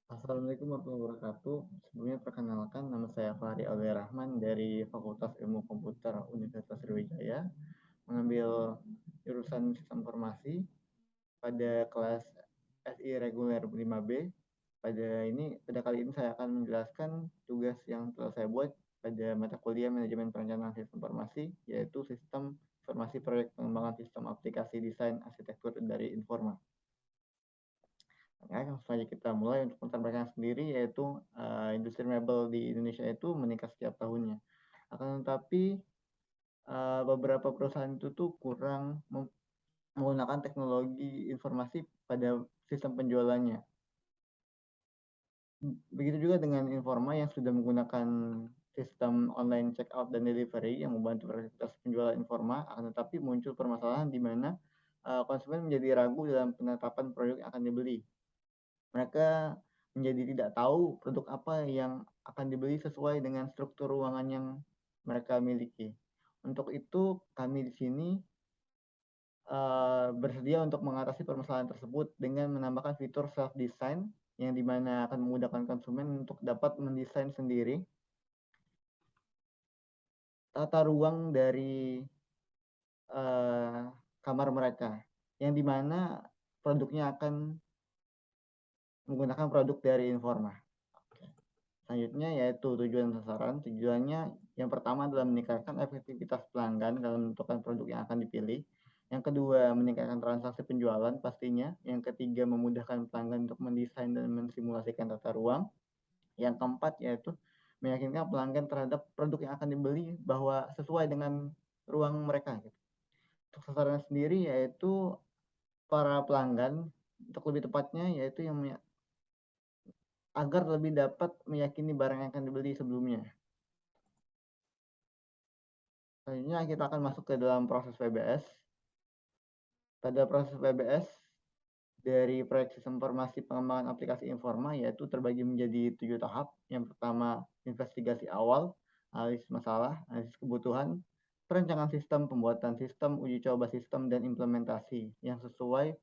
Assalamualaikum warahmatullahi wabarakatuh. Sebelumnya perkenalkan, nama saya Fahri Alwi Rahman dari Fakultas Ilmu Komputer Universitas Sriwijaya, mengambil jurusan Sistem Informasi pada kelas SI reguler 5B. Pada kali ini saya akan menjelaskan tugas yang telah saya buat pada mata kuliah Manajemen Perencanaan Sistem Informasi, yaitu Sistem Informasi Proyek Pengembangan Sistem Aplikasi Desain Arsitektur dari Informa. Ya, langsung saja kita mulai untuk latar belakang sendiri, yaitu industri mebel di Indonesia itu meningkat setiap tahunnya. Akan tetapi beberapa perusahaan itu tuh kurang menggunakan teknologi informasi pada sistem penjualannya. Begitu juga dengan Informa yang sudah menggunakan sistem online check out dan delivery yang membantu aktivitas penjualan Informa, akan tetapi muncul permasalahan di mana konsumen menjadi ragu dalam penetapan produk yang akan dibeli. Mereka menjadi tidak tahu produk apa yang akan dibeli sesuai dengan struktur ruangan yang mereka miliki. Untuk itu, kami di sini bersedia untuk mengatasi permasalahan tersebut dengan menambahkan fitur self-design yang dimana akan memudahkan konsumen untuk dapat mendesain sendiri tata ruang dari kamar mereka, yang dimana produknya akan menggunakan produk dari Informa. Selanjutnya yaitu tujuan sasaran. Tujuannya yang pertama adalah meningkatkan efektivitas pelanggan dalam menentukan produk yang akan dipilih. Yang kedua, meningkatkan transaksi penjualan pastinya. Yang ketiga, memudahkan pelanggan untuk mendesain dan mensimulasikan tata ruang. Yang keempat yaitu meyakinkan pelanggan terhadap produk yang akan dibeli bahwa sesuai dengan ruang mereka. Untuk sasaran sendiri yaitu para pelanggan, untuk lebih tepatnya yaitu yang agar lebih dapat meyakini barang yang akan dibeli sebelumnya. Selanjutnya kita akan masuk ke dalam proses PBS. Pada proses PBS dari proyek sistem informasi pengembangan aplikasi Informa yaitu terbagi menjadi 7 tahap. Yang pertama investigasi awal, analisis masalah, analisis kebutuhan, perencanaan sistem, pembuatan sistem, uji coba sistem, dan implementasi yang sesuai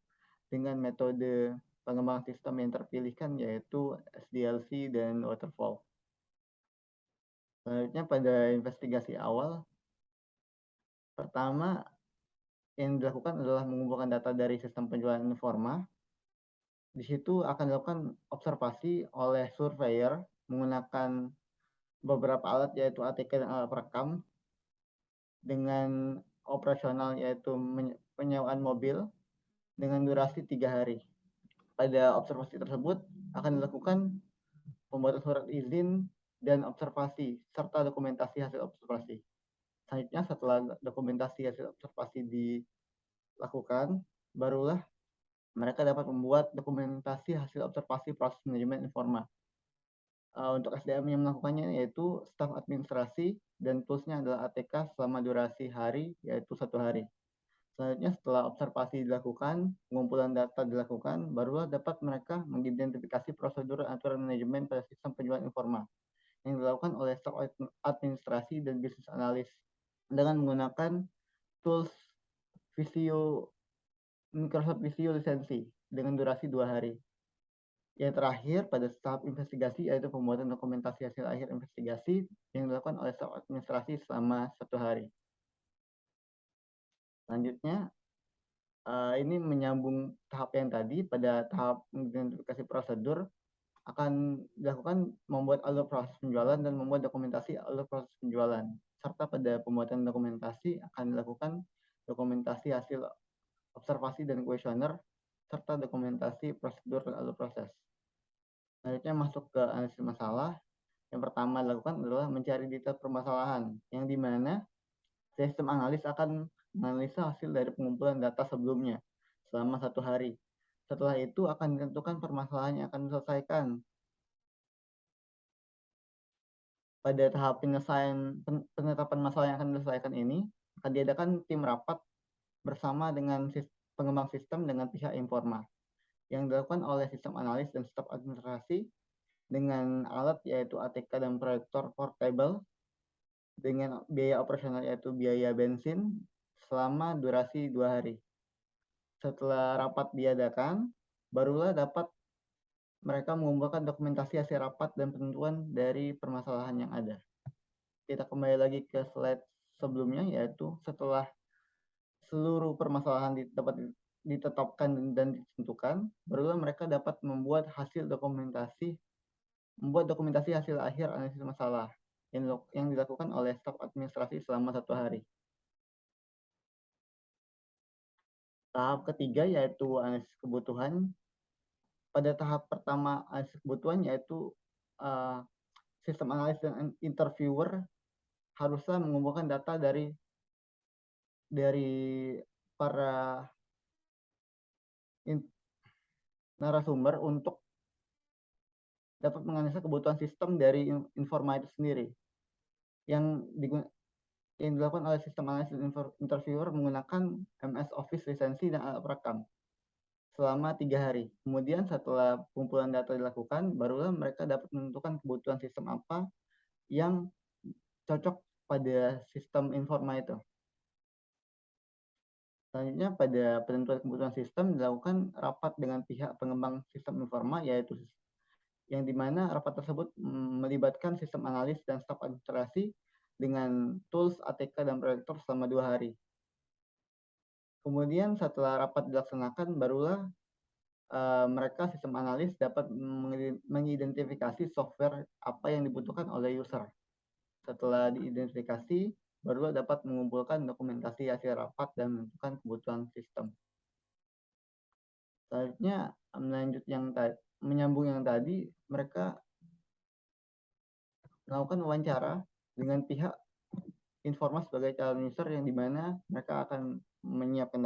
dengan metode pengembangan sistem yang terpilihkan yaitu SDLC dan waterfall. Selanjutnya pada investigasi awal, pertama yang dilakukan adalah mengumpulkan data dari sistem penjualan Informa. Di situ akan dilakukan observasi oleh surveyor menggunakan beberapa alat yaitu ATK dan alat perekam dengan operasional yaitu penyewaan mobil dengan durasi 3 hari. Pada observasi tersebut akan dilakukan pembuatan surat izin dan observasi serta dokumentasi hasil observasi. Selanjutnya setelah dokumentasi hasil observasi dilakukan, barulah mereka dapat membuat dokumentasi hasil observasi proses manajemen Informa. Untuk SDM yang melakukannya yaitu staf administrasi dan toolsnya adalah ATK selama durasi hari yaitu 1 hari. Selanjutnya setelah observasi dilakukan, pengumpulan data dilakukan, barulah dapat mereka mengidentifikasi prosedur aturan manajemen pada sistem penjualan Informa yang dilakukan oleh staf administrasi dan bisnis analis dengan menggunakan tools Visio Microsoft Visio lisensi dengan durasi 2 hari. Yang terakhir pada tahap investigasi yaitu pembuatan dokumentasi hasil akhir investigasi yang dilakukan oleh staf administrasi selama 1 hari. Selanjutnya ini menyambung tahap yang tadi. Pada tahap identifikasi prosedur akan dilakukan membuat alur proses penjualan dan membuat dokumentasi alur proses penjualan, serta pada pembuatan dokumentasi akan dilakukan dokumentasi hasil observasi dan kuesioner serta dokumentasi prosedur dan alur proses. Selanjutnya masuk ke analisis masalah. Yang pertama dilakukan adalah mencari detail permasalahan, yang dimana sistem analis akan menganalisa hasil dari pengumpulan data sebelumnya selama 1 hari. Setelah itu akan ditentukan permasalahan yang akan diselesaikan. Pada tahap penetapan masalah yang akan diselesaikan ini, akan diadakan tim rapat bersama dengan pengembang sistem dengan pihak Informa yang dilakukan oleh sistem analis dan staf administrasi dengan alat yaitu ATK dan proyektor portable dengan biaya operasional yaitu biaya bensin selama durasi 2 hari. Setelah rapat diadakan, barulah dapat mereka mengumpulkan dokumentasi hasil rapat dan penentuan dari permasalahan yang ada. Kita kembali lagi ke slide sebelumnya, yaitu setelah seluruh permasalahan dapat ditetapkan dan ditentukan, barulah mereka dapat membuat dokumentasi hasil akhir analisis masalah yang dilakukan oleh staf administrasi selama 1 hari. Tahap ketiga yaitu analisis kebutuhan. Pada tahap pertama analisis kebutuhan yaitu sistem analis dan interviewer haruslah mengumpulkan data dari para narasumber untuk dapat menganalisa kebutuhan sistem dari Informa itu sendiri. Yang dilakukan oleh sistem analisis interviewer menggunakan MS Office lisensi dan alat perekam selama 3 hari. Kemudian setelah pengumpulan data dilakukan, barulah mereka dapat menentukan kebutuhan sistem apa yang cocok pada sistem Informa itu. Selanjutnya pada penentuan kebutuhan sistem dilakukan rapat dengan pihak pengembang sistem Informa, yaitu yang dimana rapat tersebut melibatkan sistem analis dan staf administrasi dengan tools, ATK, dan proyektor selama 2 hari. Kemudian setelah rapat dilaksanakan, barulah mereka sistem analis dapat mengidentifikasi software apa yang dibutuhkan oleh user. Setelah diidentifikasi, barulah dapat mengumpulkan dokumentasi hasil rapat dan menentukan kebutuhan sistem. Selanjutnya menyambung yang tadi, mereka melakukan wawancara dengan pihak Informa sebagai calon user yang dimana mereka akan menyiapkan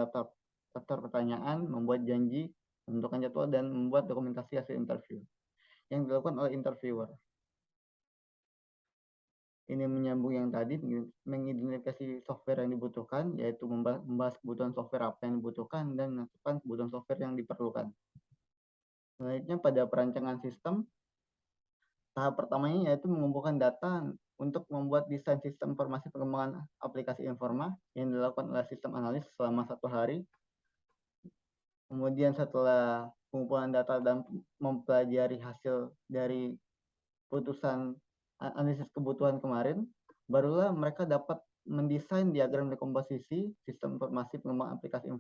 daftar pertanyaan, membuat janji, menentukan jadwal, dan membuat dokumentasi hasil interview yang dilakukan oleh interviewer. Ini menyambung yang tadi, mengidentifikasi software yang dibutuhkan, yaitu membahas kebutuhan software apa yang dibutuhkan dan menentukan kebutuhan software yang diperlukan. Selanjutnya pada perancangan sistem, tahap pertamanya yaitu mengumpulkan data untuk membuat desain sistem informasi pengembangan aplikasi Informa yang dilakukan oleh sistem analis selama 1 hari. Kemudian setelah pengumpulan data dan mempelajari hasil dari putusan analisis kebutuhan kemarin, barulah mereka dapat mendesain diagram dekomposisi sistem informasi pengembangan aplikasi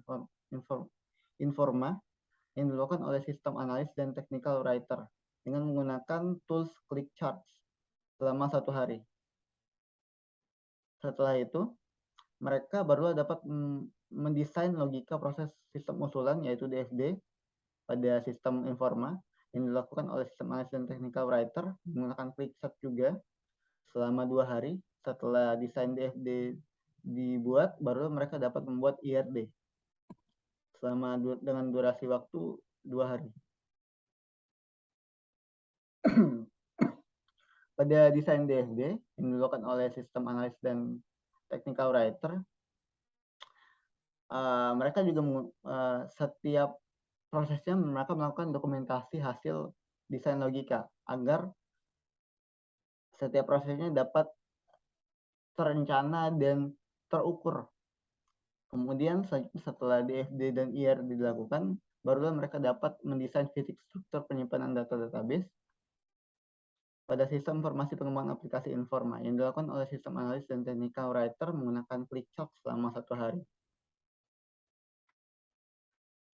Informa yang dilakukan oleh sistem analis dan technical writer dengan menggunakan tools click charts selama 1 hari. Setelah itu, mereka barulah dapat mendesain logika proses sistem usulan, yaitu DFD, pada sistem Informa yang dilakukan oleh sistem analis dan technical writer menggunakan ClickChart juga selama 2 hari. Setelah desain DFD dibuat, baru mereka dapat membuat IRD dengan durasi waktu 2 hari. Pada desain DFD yang dilakukan oleh sistem analis dan technical writer, mereka juga setiap prosesnya mereka melakukan dokumentasi hasil desain logika agar setiap prosesnya dapat terencana dan terukur. Kemudian setelah DFD dan IRD dilakukan, barulah mereka dapat mendesain fisik struktur penyimpanan data database pada sistem informasi pengembangan aplikasi Informa yang dilakukan oleh sistem analis dan technical writer menggunakan ClickChalk selama 1 hari.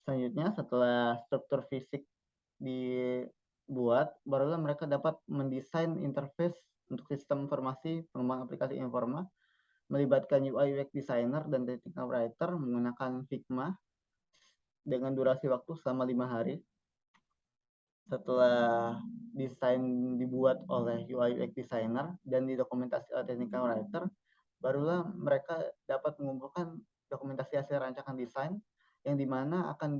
Selanjutnya, setelah struktur fisik dibuat, barulah mereka dapat mendesain interface untuk sistem informasi pengembangan aplikasi Informa, melibatkan UI UX designer dan technical writer menggunakan Figma dengan durasi waktu selama 5 hari. Setelah desain dibuat oleh UI UX designer dan didokumentasi oleh technical writer, barulah mereka dapat mengumpulkan dokumentasi hasil rancangan desain yang dimana akan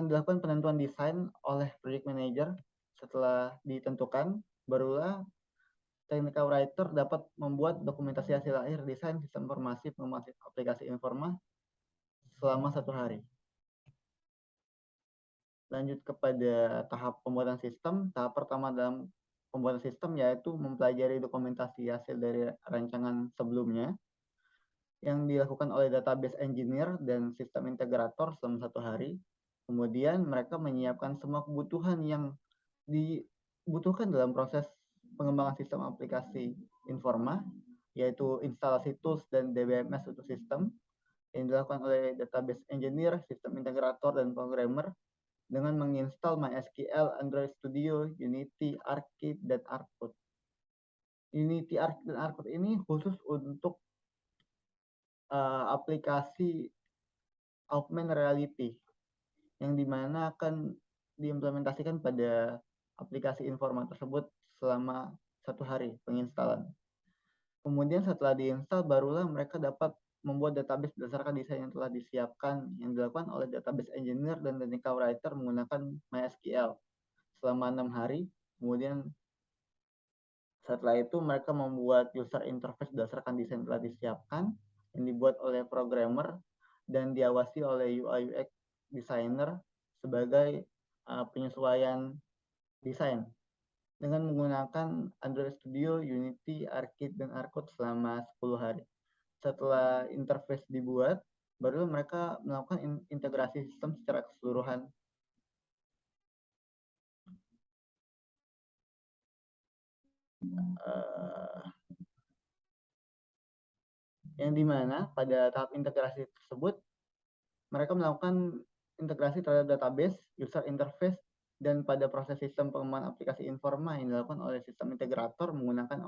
dilakukan penentuan desain oleh project manager. Setelah ditentukan, barulah technical writer dapat membuat dokumentasi hasil akhir desain sistem informasi pengembangan aplikasi Informa selama 1 hari. Lanjut kepada tahap pembuatan sistem. Tahap pertama dalam pembuatan sistem yaitu mempelajari dokumentasi hasil dari rancangan sebelumnya yang dilakukan oleh database engineer dan sistem integrator selama 1 hari. Kemudian mereka menyiapkan semua kebutuhan yang dibutuhkan dalam proses pengembangan sistem aplikasi Informa, yaitu instalasi tools dan DBMS untuk sistem yang dilakukan oleh database engineer, sistem integrator, dan programmer dengan menginstal MySQL, Android Studio, Unity, Archit, dan Arcode. Unity, Archit, dan Arcode ini khusus untuk aplikasi augmented reality yang dimana akan diimplementasikan pada aplikasi Informa tersebut selama 1 hari penginstalan. Kemudian setelah diinstal, barulah mereka dapat membuat database berdasarkan desain yang telah disiapkan yang dilakukan oleh database engineer dan technical writer menggunakan MySQL selama 6 hari. Kemudian setelah itu mereka membuat user interface berdasarkan desain yang telah disiapkan yang dibuat oleh programmer dan diawasi oleh UI UX designer sebagai penyesuaian desain dengan menggunakan Android Studio, Unity, Archit, dan Arcode selama 10 hari. Setelah interface dibuat, baru mereka melakukan integrasi sistem secara keseluruhan. Yang dimana pada tahap integrasi tersebut, mereka melakukan integrasi terhadap database, user interface, dan pada proses sistem pengembangan aplikasi Informa yang dilakukan oleh sistem integrator menggunakan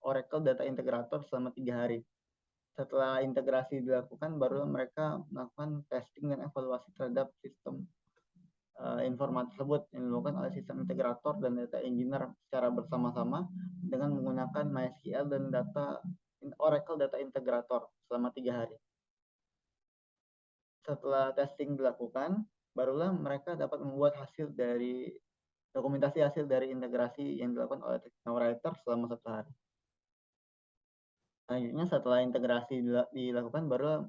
Oracle Data Integrator selama 3 hari. Setelah integrasi dilakukan, baru mereka melakukan testing dan evaluasi terhadap sistem Informa tersebut yang dilakukan oleh sistem integrator dan data engineer secara bersama-sama dengan menggunakan MySQL dan Oracle Data Integrator selama 3 hari. Setelah testing dilakukan, barulah mereka dapat membuat dokumentasi hasil dari integrasi yang dilakukan oleh technical writer selama 1 hari. Selanjutnya setelah integrasi dilakukan, baru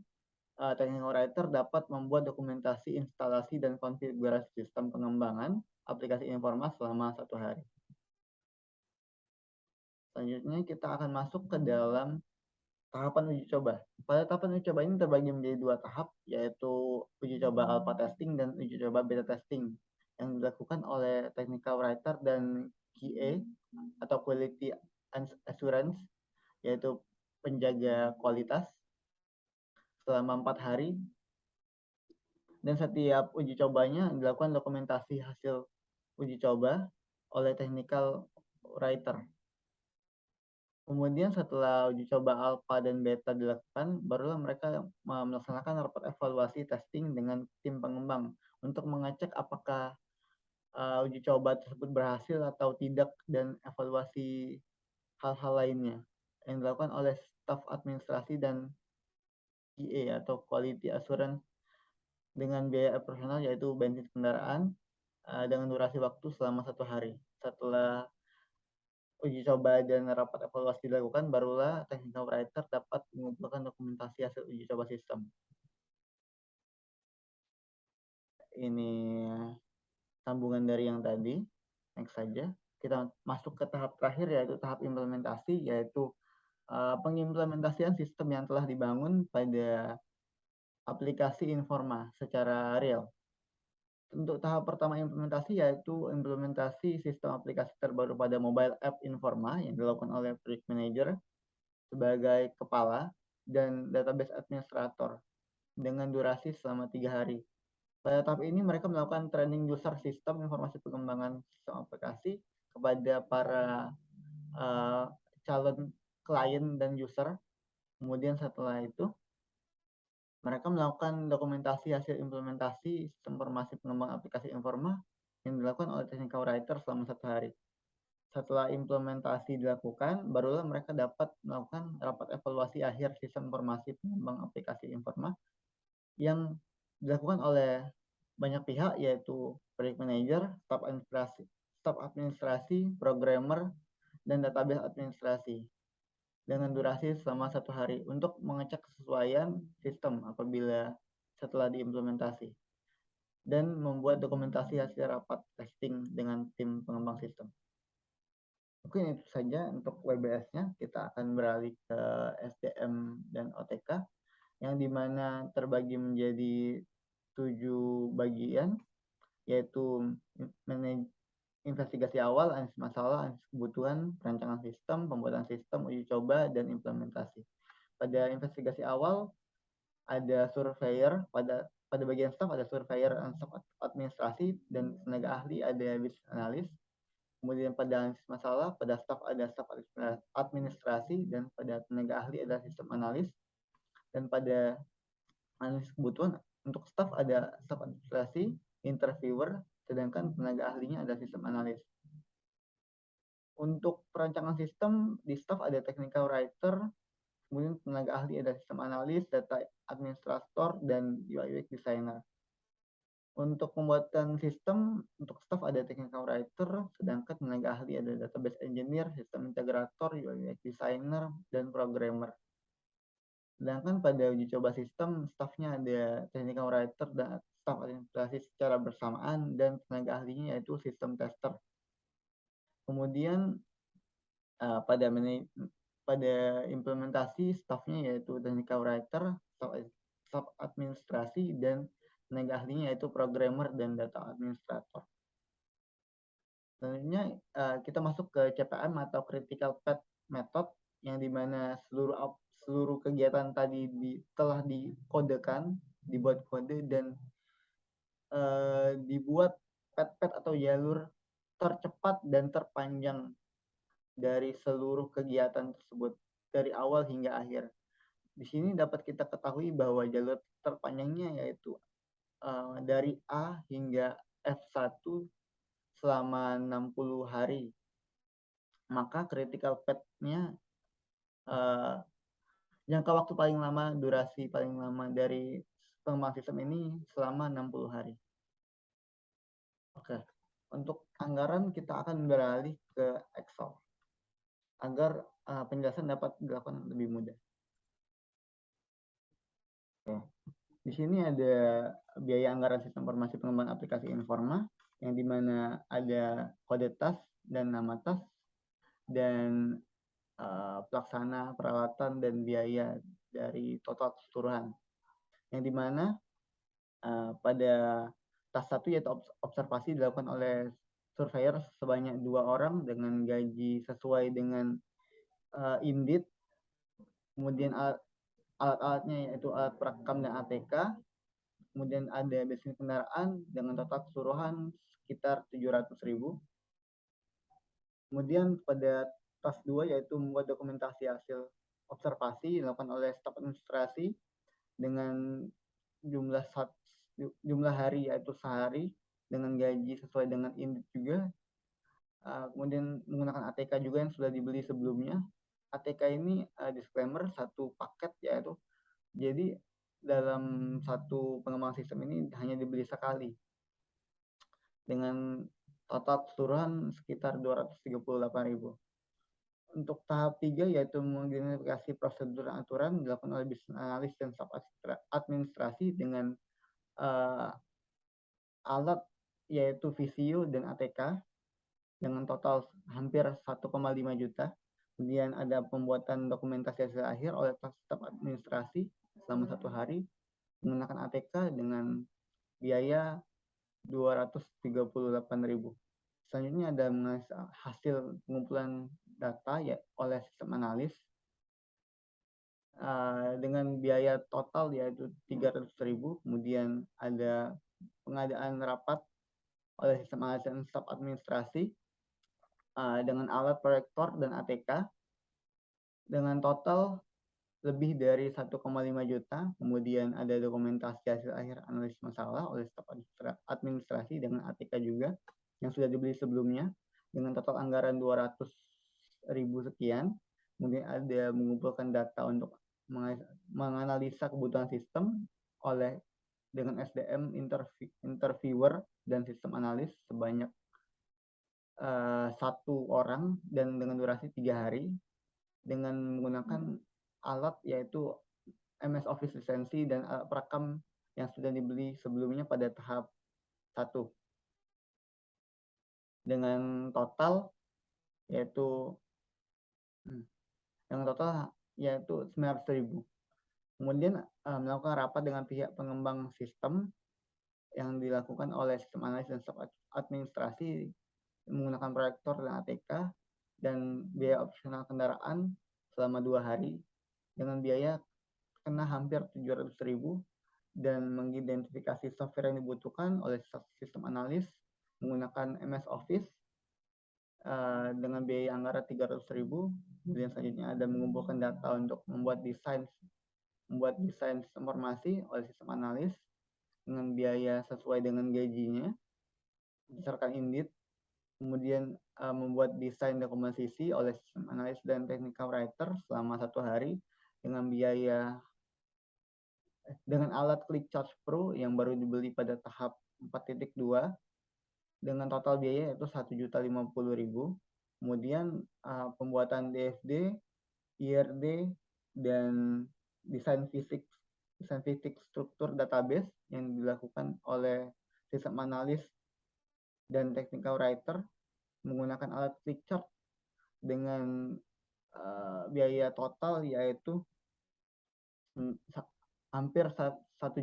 technical writer dapat membuat dokumentasi instalasi dan konfigurasi sistem pengembangan aplikasi Informa selama 1 hari. Selanjutnya kita akan masuk ke dalam tahapan uji coba. Pada tahapan uji coba ini terbagi menjadi 2 tahap, yaitu uji coba alpha testing dan uji coba beta testing yang dilakukan oleh technical writer dan QA atau quality assurance, yaitu penjaga kualitas selama 4 hari. Dan setiap uji cobanya dilakukan dokumentasi hasil uji coba oleh technical writer. Kemudian setelah uji coba alpha dan beta dilakukan, barulah mereka melaksanakan rapat evaluasi testing dengan tim pengembang untuk mengecek apakah uji coba tersebut berhasil atau tidak dan evaluasi hal-hal lainnya yang dilakukan oleh staf administrasi dan QA atau quality assurance dengan biaya operasional yaitu bensin kendaraan dengan durasi waktu selama 1 hari. Setelah uji coba dan rapat evaluasi dilakukan, barulah technical writer dapat mengumpulkan dokumentasi hasil uji coba sistem. Ini sambungan dari yang tadi. Next saja. Kita masuk ke tahap terakhir, yaitu tahap implementasi, yaitu pengimplementasian sistem yang telah dibangun pada aplikasi Informa secara real. Untuk tahap pertama implementasi yaitu implementasi sistem aplikasi terbaru pada mobile app Informa yang dilakukan oleh project manager sebagai kepala dan database administrator dengan durasi selama 3 hari. Pada tahap ini mereka melakukan training user sistem informasi pengembangan sistem aplikasi kepada para calon klien dan user. Kemudian setelah itu mereka melakukan dokumentasi hasil implementasi sistem informasi pengembang aplikasi Informa yang dilakukan oleh technical writer selama 1 hari. Setelah implementasi dilakukan, barulah mereka dapat melakukan rapat evaluasi akhir sistem informasi pengembang aplikasi Informa yang dilakukan oleh banyak pihak, yaitu project manager, staf administrasi, programmer, dan database administrasi dengan durasi selama 1 hari untuk mengecek kesesuaian sistem apabila setelah diimplementasi dan membuat dokumentasi hasil rapat testing dengan tim pengembang sistem. Mungkin itu saja untuk WBS-nya. Kita akan beralih ke SDM dan OTK yang dimana terbagi menjadi 7 bagian. yaitu investigasi awal, analisis masalah, analisis kebutuhan, perancangan sistem, pembuatan sistem, uji coba, dan implementasi. Pada investigasi awal ada surveyor, pada bagian staff ada surveyor dan staff administrasi, dan tenaga ahli ada business analyst. Kemudian pada analisis masalah, pada staff ada staff administrasi, dan pada tenaga ahli ada sistem analis. Dan pada analisis kebutuhan, untuk staff ada staff administrasi, interviewer, sedangkan tenaga ahlinya ada sistem analis. Untuk perancangan sistem, di staff ada technical writer, kemudian tenaga ahli ada sistem analis, data administrator, dan UI UX designer. Untuk pembuatan sistem, untuk staff ada technical writer, sedangkan tenaga ahli ada database engineer, sistem integrator, UI UX designer, dan programmer. Sedangkan pada uji coba sistem, staffnya ada technical writer dan staff administrasi secara bersamaan, dan tenaga ahlinya yaitu sistem tester. Kemudian pada implementasi, staffnya yaitu technical writer, staff administrasi, dan tenaga ahlinya yaitu programmer dan data administrator. Selanjutnya kita masuk ke CPM atau critical path method, yang dimana seluruh kegiatan tadi telah dikodekan, dibuat kode, dan dibuat path atau jalur tercepat dan terpanjang dari seluruh kegiatan tersebut dari awal hingga akhir. Di sini dapat kita ketahui bahwa jalur terpanjangnya yaitu dari A hingga F1 selama 60 hari. Maka critical path-nya jangka waktu paling lama, durasi paling lama dari pengembangan sistem ini selama 60 hari. Oke, untuk anggaran kita akan beralih ke Excel agar penjelasan dapat dilakukan lebih mudah. Oke. Di sini ada biaya anggaran sistem informasi pengembangan aplikasi Informa, yang dimana ada kode tas dan nama tas, dan pelaksana, peralatan, dan biaya dari total keseluruhan. Yang dimana pada tas 1 yaitu observasi dilakukan oleh surveyor sebanyak 2 orang dengan gaji sesuai dengan IMDIT. Kemudian alat-alatnya yaitu alat perekam dan ATK. Kemudian ada bensin kendaraan dengan total keseluruhan sekitar 700.000. Kemudian pada tas 2 yaitu membuat dokumentasi hasil observasi dilakukan oleh staf administrasi dengan jumlah hari yaitu sehari dengan gaji sesuai dengan indit juga. Kemudian menggunakan ATK juga yang sudah dibeli sebelumnya. ATK ini disclaimer satu paket yaitu, jadi dalam satu pengembangan sistem ini hanya dibeli sekali dengan total keseluruhan sekitar 238.000. Untuk tahap 3 yaitu mengidentifikasi prosedur dan aturan dilakukan oleh business analis dan staf administrasi dengan alat yaitu Visio dan ATK dengan total hampir 1,5 juta. Kemudian ada pembuatan dokumentasi hasil akhir oleh staf administrasi selama 1 hari menggunakan ATK dengan biaya 238.000. Selanjutnya ada hasil pengumpulan data ya oleh sistem analis dengan biaya total yaitu 300.000. Kemudian ada pengadaan rapat oleh sistem analis dan staf administrasi dengan alat proyektor dan ATK dengan total lebih dari 1,5 juta. Kemudian ada dokumentasi hasil akhir analisis masalah oleh staf administrasi dengan ATK juga yang sudah dibeli sebelumnya dengan total anggaran 200.000 sekian. Kemudian ada mengumpulkan data untuk menganalisa kebutuhan sistem oleh dengan SDM, interviewer, dan sistem analis sebanyak 1 orang dan dengan durasi 3 hari dengan menggunakan alat yaitu MS Office lisensi dan alat perekam yang sudah dibeli sebelumnya pada tahap 1 dengan total yaitu 900.000. Kemudian melakukan rapat dengan pihak pengembang sistem yang dilakukan oleh sistem analis dan staf administrasi menggunakan proyektor dan ATK, dan biaya opsional kendaraan selama 2 hari dengan biaya kena hampir 700.000, dan mengidentifikasi software yang dibutuhkan oleh sistem analis menggunakan MS Office dengan biaya anggaran 300.000. Kemudian selanjutnya ada mengumpulkan data untuk membuat desain sistem informasi oleh sistem analis dengan biaya sesuai dengan gajinya berdasarkan Indit. Kemudian membuat desain komposisi oleh sistem analis dan technical writer selama 1 hari dengan alat Click Charge Pro yang baru dibeli pada tahap 4.2 dengan total biaya yaitu 1.050.000. Kemudian pembuatan DFD, IRD, dan desain fisik struktur database yang dilakukan oleh sistem analis dan technical writer menggunakan alat Click Chart dengan biaya total yaitu hampir 1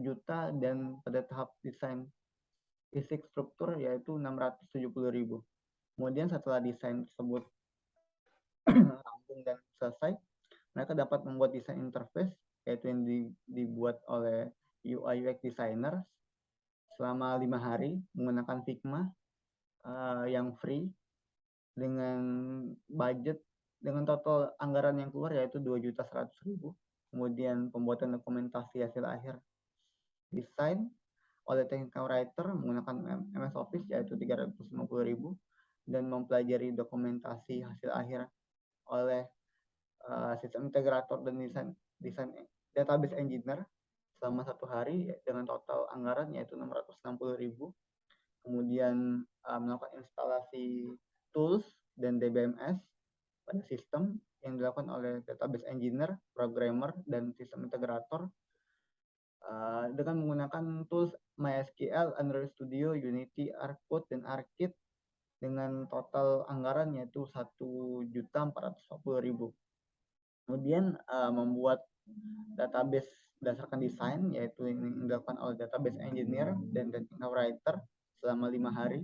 juta, dan pada tahap desain fisik struktur yaitu 670.000. Kemudian setelah desain tersebut rampung dan selesai, mereka dapat membuat desain interface yaitu yang dibuat oleh UI UX designer selama 5 hari menggunakan Figma yang free dengan budget dengan total anggaran yang keluar yaitu 2.100.000. Kemudian pembuatan dokumentasi hasil akhir desain oleh technical writer menggunakan MS Office yaitu 350.000, dan mempelajari dokumentasi hasil akhir oleh sistem integrator dan desain database engineer selama 1 hari dengan total anggaran yaitu 660.000. Kemudian melakukan instalasi tools dan DBMS pada sistem yang dilakukan oleh database engineer, programmer, dan sistem integrator dengan menggunakan tools MySQL, Android Studio, Unity, Arcode, dan Arkit dengan total anggaran yaitu 1.440.000. Kemudian membuat database berdasarkan desain yaitu yang dilakukan oleh database engineer dan technical writer selama 5 hari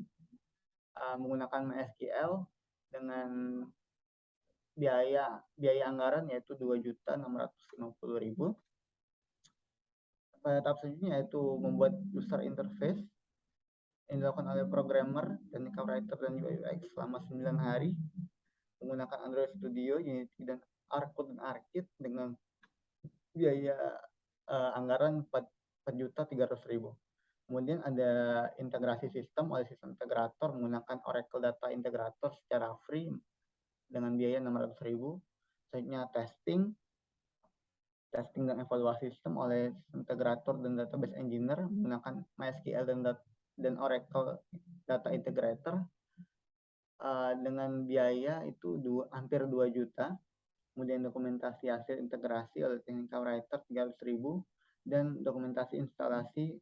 menggunakan MySQL dengan biaya anggaran yaitu 2.650.000. Pada tahap selanjutnya yaitu membuat user interface yang dilakukan oleh programmer, technical writer, dan UI UX selama 9 hari menggunakan Android Studio, Unity, dan Arcode dan Arkit dengan biaya anggaran 4.300.000. Kemudian ada integrasi sistem oleh sistem integrator menggunakan Oracle Data Integrator secara free dengan biaya 600.000. Selanjutnya testing dan evaluasi sistem oleh integrator dan database engineer menggunakan MySQL dan Oracle Data Integrator dengan biaya itu hampir 2 juta. Kemudian dokumentasi hasil integrasi oleh technical writer 300.000, dan dokumentasi instalasi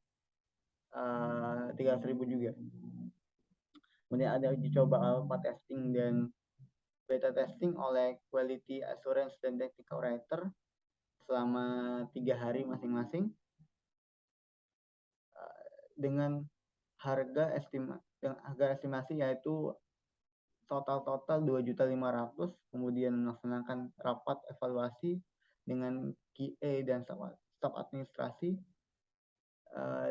300.000 juga. Kemudian ada uji coba alpha testing dan beta testing oleh quality assurance dan technical writer selama 3 hari masing-masing dengan harga estimasi yaitu total 2.500.000. Kemudian melaksanakan rapat evaluasi dengan QA dan staf administrasi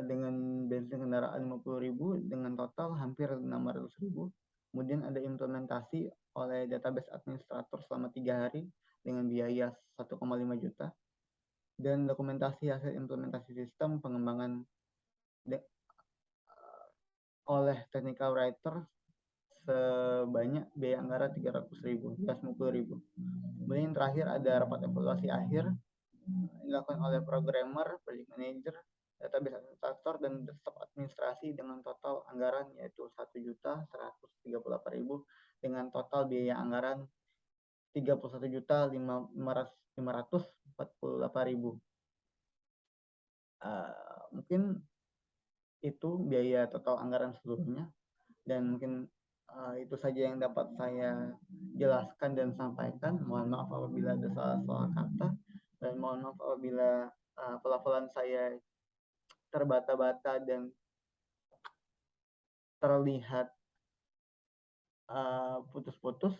dengan bensin kendaraan 50.000 dengan total hampir 600.000. Kemudian ada implementasi oleh database administrator selama 3 hari dengan biaya 1,5 juta, dan dokumentasi hasil implementasi sistem pengembangan oleh technical writer sebanyak biaya anggaran 300.000, 350.000. Kemudian yang terakhir ada rapat evaluasi akhir dilakukan oleh programmer, project manager, database administrator, dan staf administrasi dengan total anggaran yaitu 1.138.000 dengan total biaya anggaran 31.548.000. Mungkin itu biaya total anggaran seluruhnya, dan mungkin itu saja yang dapat saya jelaskan dan sampaikan. Mohon maaf apabila ada salah-salah kata, dan mohon maaf apabila pelafalan saya terbata-bata dan terlihat putus-putus,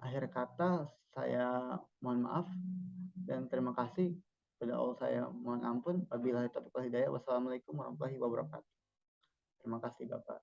akhir kata saya mohon maaf dan terima kasih. Pada Allah saya mohon ampun. Wabillahi taufiq wal hidayah. Wassalamualaikum warahmatullahi wabarakatuh. Terima kasih Bapak.